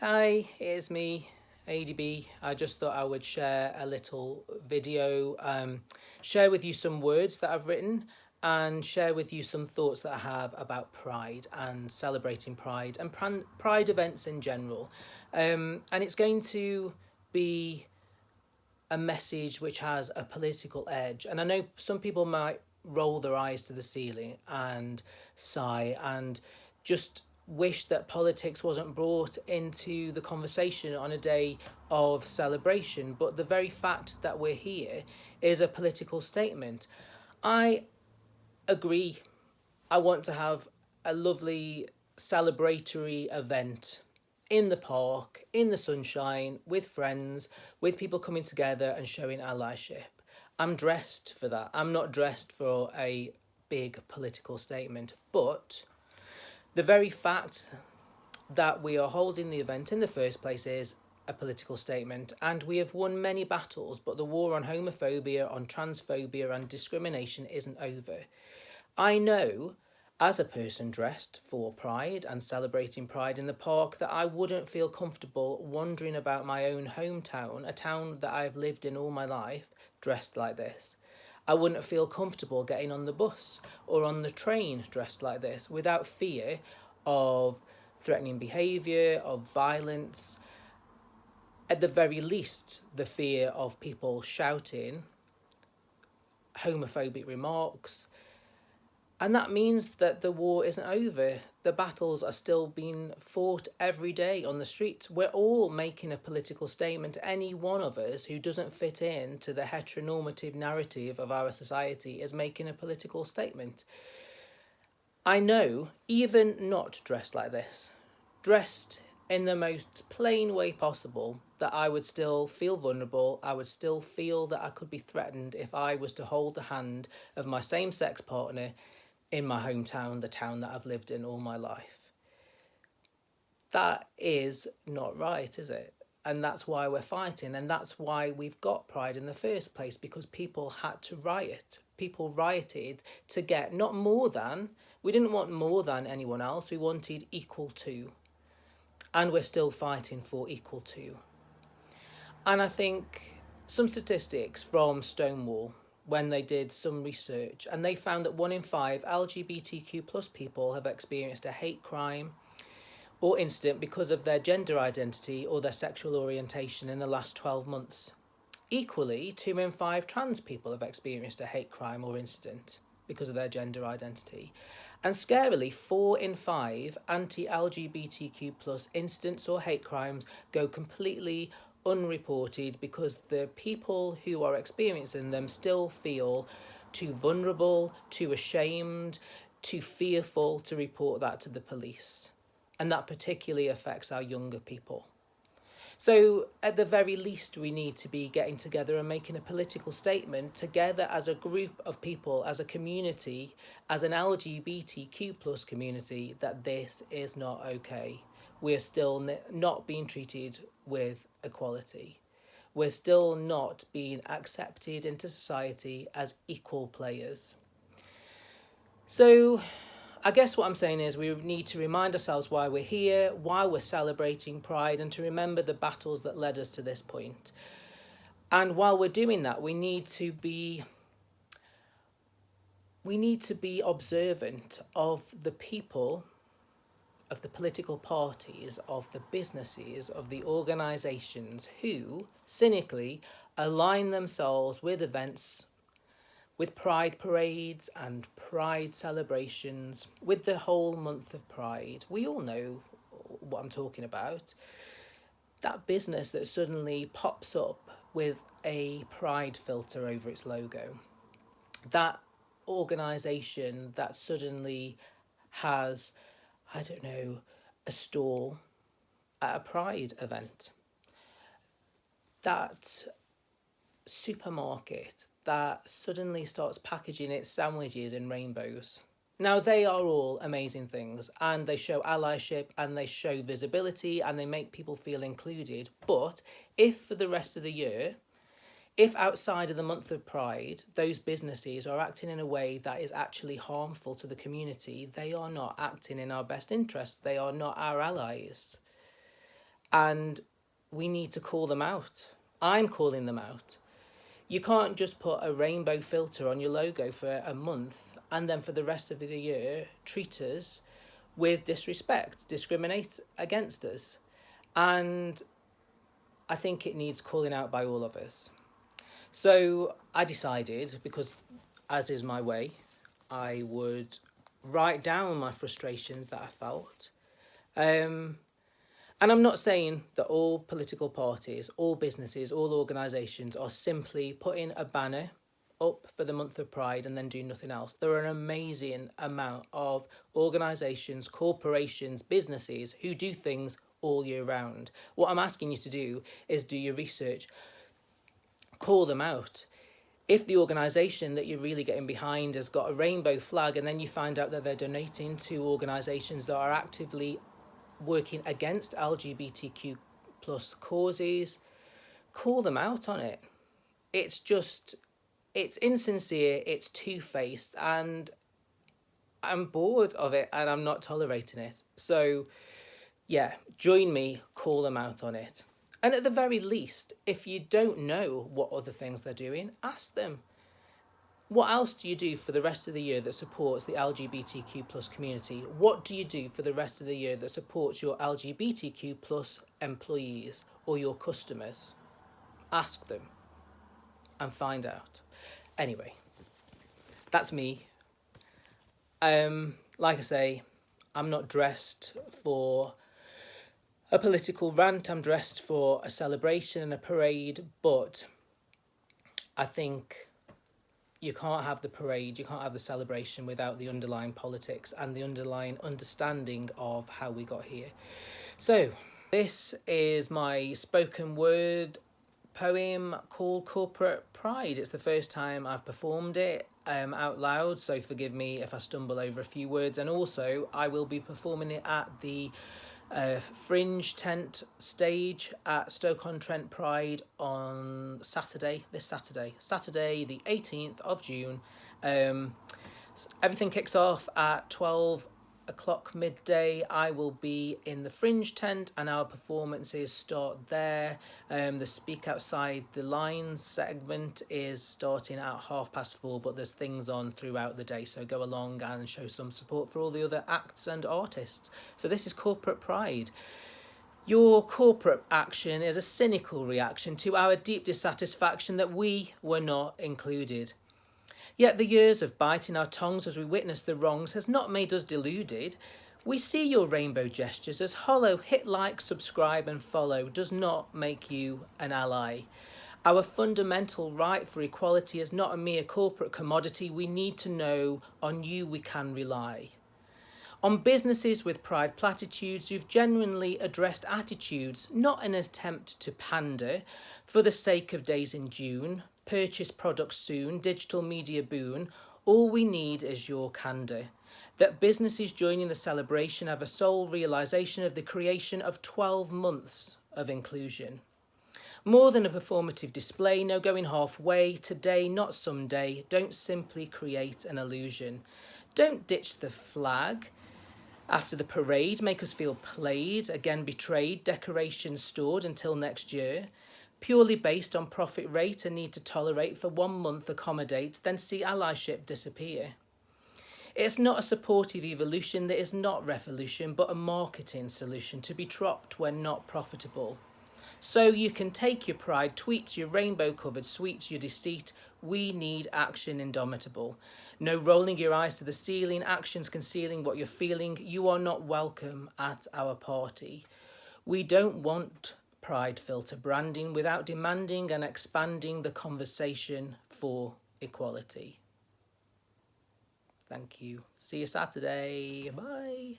Hi, it's me, Adey Bee. I just thought I would share a little video, share with you some words that I've written, and share with you some thoughts that I have about Pride and celebrating Pride and Pride events in general. And it's going to be a message which has a political edge. And I know some people might roll their eyes to the ceiling and sigh and just wish that politics wasn't brought into the conversation on a day of celebration. But the very fact that we're here is a political statement. I agree. I want to have a lovely celebratory event in the park, in the sunshine, with friends, with people coming together and showing allyship. I'm dressed for that. I'm not dressed for a big political statement. But the very fact that we are holding the event in the first place is a political statement, and we have won many battles, but the war on homophobia, on transphobia and discrimination isn't over. I know, as a person dressed for Pride and celebrating Pride in the park, that I wouldn't feel comfortable wandering about my own hometown, a town that I've lived in all my life, dressed like this. I wouldn't feel comfortable getting on the bus or on the train dressed like this without fear of threatening behaviour, of violence, at the very least, the fear of people shouting homophobic remarks. And that means that the war isn't over. The battles are still being fought every day on the streets. We're all making a political statement. Any one of us who doesn't fit in to the heteronormative narrative of our society is making a political statement. I know, even not dressed like this, dressed in the most plain way possible, that I would still feel vulnerable. I would still feel that I could be threatened if I was to hold the hand of my same-sex partner in my hometown, the town that I've lived in all my life. That is not right, is it? And that's why we're fighting, and that's why we've got Pride in the first place, because people had to riot. People rioted to get not more than, we didn't want more than anyone else, we wanted equal to. And we're still fighting for equal to. And I think some statistics from Stonewall, when they did some research, and they found that 1 in 5 LGBTQ plus people have experienced a hate crime or incident because of their gender identity or their sexual orientation in the last 12 months. Equally, 2 in 5 trans people have experienced a hate crime or incident because of their gender identity. And scarily, 4 in 5 anti-LGBTQ plus incidents or hate crimes go completely unreported because the people who are experiencing them still feel too vulnerable, too ashamed, too fearful to report that to the police. And that particularly affects our younger people. So at the very least, we need to be getting together and making a political statement together as a group of people, as a community, as an LGBTQ plus community, that this is not okay. We're still not being treated with equality. We're still not being accepted into society as equal players. So I guess what I'm saying is we need to remind ourselves why we're here, why we're celebrating Pride, and to remember the battles that led us to this point. And while we're doing that, we need to be observant of the people, of the political parties, of the businesses, of the organisations who cynically align themselves with events, with pride parades and pride celebrations, with the whole month of Pride. We all know what I'm talking about. That business that suddenly pops up with a pride filter over its logo. That organisation that suddenly has, I don't know, a stall at a pride event. That supermarket that suddenly starts packaging its sandwiches in rainbows. Now, they are all amazing things, and they show allyship, and they show visibility, and they make people feel included. But if for the rest of the year, if outside of the month of Pride, those businesses are acting in a way that is actually harmful to the community, they are not acting in our best interests. They are not our allies. And we need to call them out. I'm calling them out. You can't just put a rainbow filter on your logo for a month and then for the rest of the year treat us with disrespect, discriminate against us. And I think it needs calling out by all of us. So I decided, because as is my way, I would write down my frustrations that I felt. And I'm not saying that all political parties, all businesses, all organisations are simply putting a banner up for the month of Pride and then do nothing else. There are an amazing amount of organisations, corporations, businesses who do things all year round. What I'm asking you to do is do your research, call them out. If the organisation that you're really getting behind has got a rainbow flag and then you find out that they're donating to organisations that are actively working against LGBTQ plus causes, call them out on it. It's insincere, it's two-faced, and I'm bored of it and I'm not tolerating it. So yeah, join me, call them out on it. And at the very least, if you don't know what other things they're doing, ask them. What else do you do for the rest of the year that supports the LGBTQ plus community? What do you do for the rest of the year that supports your LGBTQ plus employees or your customers? Ask them and find out. Anyway, that's me. Like I say, I'm not dressed for a political rant. I'm dressed for a celebration and a parade, but I think you can't have the parade, you can't have the celebration without the underlying politics and the underlying understanding of how we got here. So, this is my spoken word poem called Corporate Pride. It's the first time I've performed it out loud, so forgive me if I stumble over a few words. And also, I will be performing it at the Fringe Tent stage at Stoke-on-Trent Pride on Saturday the 18th of June. Everything kicks off at 12 o'clock midday. I will be in the Fringe Tent and our performances start there. The Speak Outside the Lines segment is starting at 4:30, but there's things on throughout the day, so go along and show some support for all the other acts and artists. So this is Corporate Pride. Your corporate action is a cynical reaction to our deep dissatisfaction that we were not included. Yet the years of biting our tongues as we witness the wrongs has not made us deluded. We see your rainbow gestures as hollow. Hit like, subscribe and follow does not make you an ally. Our fundamental right for equality is not a mere corporate commodity. We need to know on you we can rely. On businesses with pride platitudes who've genuinely addressed attitudes, not an attempt to pander for the sake of days in June, purchase products soon, digital media boon. All we need is your candour. That businesses joining the celebration have a sole realisation of the creation of 12 months of inclusion. More than a performative display, no going halfway, today, not someday. Don't simply create an illusion. Don't ditch the flag after the parade, make us feel played, again betrayed, decorations stored until next year. Purely based on profit rate and need to tolerate for 1 month accommodate, then see allyship disappear. It's not a supportive evolution that is not revolution, but a marketing solution to be dropped when not profitable. So you can take your pride, tweets, your rainbow-covered sweets, your deceit. We need action indomitable. No rolling your eyes to the ceiling, actions concealing what you're feeling. You are not welcome at our party. We don't want pride filter branding without demanding and expanding the conversation for equality. Thank you. See you Saturday. Bye.